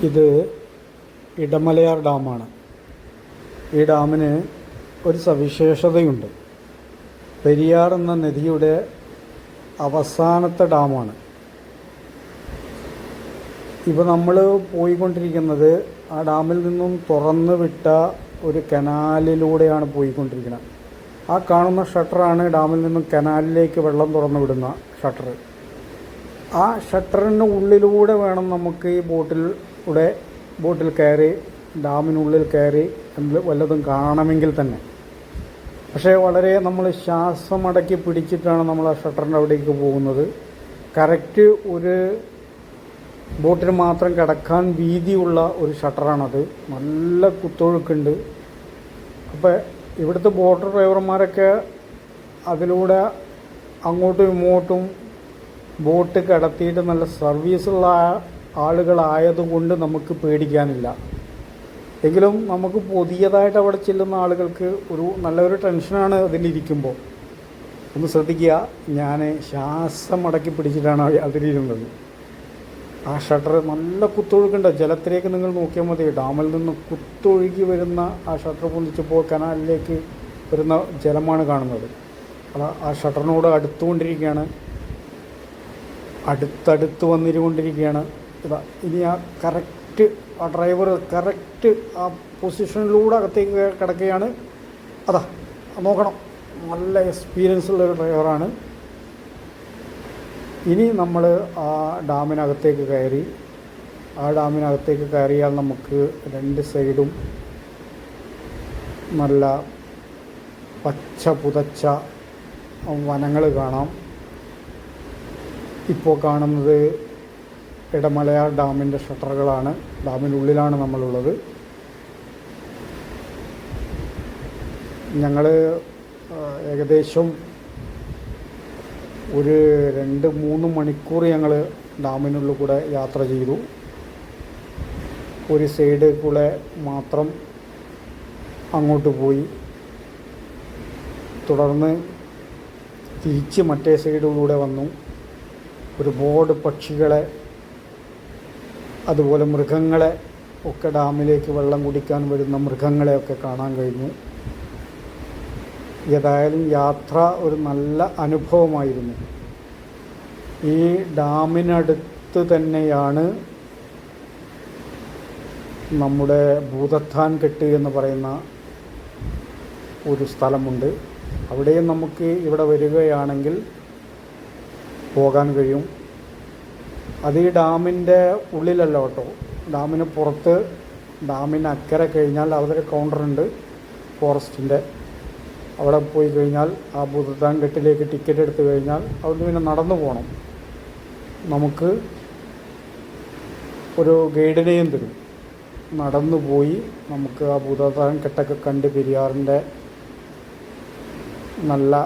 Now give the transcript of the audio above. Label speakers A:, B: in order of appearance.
A: ഇത് ഇടമലയാർ ഡാമാണ്. ഈ ഡാമിന് ഒരു സവിശേഷതയുണ്ട്. പെരിയാർ എന്ന നദിയുടെ അവസാനത്തെ ഡാമാണ്. ഇപ്പോൾ നമ്മൾ പോയിക്കൊണ്ടിരിക്കുന്നത് ആ ഡാമിൽ നിന്നും തുറന്നു വിട്ട ഒരു കനാലിലൂടെയാണ് പോയിക്കൊണ്ടിരിക്കുന്നത്. ആ കാണുന്ന ഷട്ടറാണ് ഡാമിൽ നിന്നും കനാലിലേക്ക് വെള്ളം തുറന്നു വിടുന്ന ഷട്ടർ. ആ ഷട്ടറിന് ഉള്ളിലൂടെ വേണം നമുക്ക് ഈ ബോട്ടിൽ കയറി ഡാമിനുള്ളിൽ കയറി വല്ലതും കാണണമെങ്കിൽ തന്നെ. പക്ഷേ വളരെ നമ്മൾ ശ്വാസമടക്കി പിടിച്ചിട്ടാണ് നമ്മൾ ആ ഷട്ടറിൻ്റെ അവിടേക്ക് പോകുന്നത്. കറക്റ്റ് ഒരു ബോട്ടിന് മാത്രം കിടക്കാൻ വീതിയുള്ള ഒരു ഷട്ടറാണത്. നല്ല കുത്തൊഴുക്കുണ്ട്. അപ്പോൾ ഇവിടുത്തെ ബോട്ട് ഡ്രൈവർമാരൊക്കെ അതിലൂടെ അങ്ങോട്ടും ഇങ്ങോട്ടും ബോട്ട് കിടത്തിയിട്ട് നല്ല സർവീസുള്ള ആളുകളായതുകൊണ്ട് നമുക്ക് പേടിക്കാനില്ല. എങ്കിലും നമുക്ക് പുതിയതായിട്ട് അവിടെ ചെല്ലുന്ന ആളുകൾക്ക് നല്ലൊരു ടെൻഷനാണ് അതിലിരിക്കുമ്പോൾ. ഒന്ന് ശ്രദ്ധിക്കുക, ഞാൻ ശ്വാസം അടക്കി പിടിച്ചിട്ടാണ് അതിലിരുന്നത്. ആ ഷട്ടർ നല്ല കുത്തൊഴുക്കുണ്ട്. ജലത്തിലേക്ക് നിങ്ങൾ നോക്കിയാൽ മതി. ഡാമിൽ നിന്ന് കുത്തൊഴുകി വരുന്ന ആ ഷട്ടർ പൊന്തിച്ചപ്പോൾ കനാലിലേക്ക് വരുന്ന ജലമാണ് കാണുന്നത്. ആ ഷട്ടറിനോട് അടുത്തുകൊണ്ടിരിക്കുകയാണ്, അടുത്തടുത്ത് വന്നിരുകൊണ്ടിരിക്കുകയാണ്. ഇനി ആ കറക്റ്റ് ആ ഡ്രൈവർ കറക്റ്റ് ആ പൊസിഷനിലൂടെ അകത്തേക്ക് കിടക്കുകയാണ്. നോക്കണം, നല്ല എക്സ്പീരിയൻസ് ഉള്ളൊരു ഡ്രൈവറാണ്. ഇനി നമ്മൾ ആ ഡാമിനകത്തേക്ക് കയറി. ആ ഡാമിനകത്തേക്ക് കയറിയാൽ നമുക്ക് രണ്ട് സൈഡും നല്ല പച്ച പുതച്ച വനങ്ങൾ കാണാം. ഇപ്പോൾ കാണുന്നത് ഇടമലയാർ ഡാമിൻ്റെ ഷട്ടറുകളാണ്. ഡാമിനുള്ളിലാണ് നമ്മളുള്ളത്. ഞങ്ങൾ ഏകദേശം ഒരു 2-3 മണിക്കൂർ ഞങ്ങൾ ഡാമിനുള്ളിൽ കൂടെ യാത്ര ചെയ്തു. ഒരു സൈഡ് കൂടെ മാത്രം അങ്ങോട്ട് പോയി, തുടർന്ന് തിരിച്ച് മറ്റേ സൈഡിലൂടെ വന്നു. ഒരുപാട് പക്ഷികളെ അതുപോലെ മൃഗങ്ങളെ ഒക്കെ, ഡാമിലേക്ക് വെള്ളം കുടിക്കാൻ വരുന്ന മൃഗങ്ങളെയൊക്കെ കാണാൻ കഴിഞ്ഞു. ഏതായാലും യാത്ര ഒരു നല്ല അനുഭവമായിരുന്നു. ഈ ഡാമിനടുത്ത് തന്നെയാണ് നമ്മുടെ ഭൂതത്താൻ കെട്ട് എന്ന് പറയുന്ന ഒരു സ്ഥലമുണ്ട്. അവിടെയും നമുക്ക് ഇവിടെ വരികയാണെങ്കിൽ പോകാൻ കഴിയും. അത് ഈ ഡാമിൻ്റെ ഉള്ളിലല്ല കേട്ടോ, ഡാമിന് പുറത്ത്. ഡാമിന് അക്കരെ കഴിഞ്ഞാൽ അവിടെ കൗണ്ടറുണ്ട് ഫോറസ്റ്റിൻ്റെ. അവിടെ പോയി കഴിഞ്ഞാൽ ആ ഭൂതത്താൻ കെട്ടിലേക്ക് ടിക്കറ്റ് എടുത്തു കഴിഞ്ഞാൽ അവിടുന്ന് പിന്നെ നടന്നു പോകണം. നമുക്ക് ഒരു ഗൈഡിനെയും തരും. നടന്നു പോയി നമുക്ക് ആ ഭൂതത്താൻ കെട്ടൊക്കെ കണ്ട് പെരിയാറിൻ്റെ നല്ല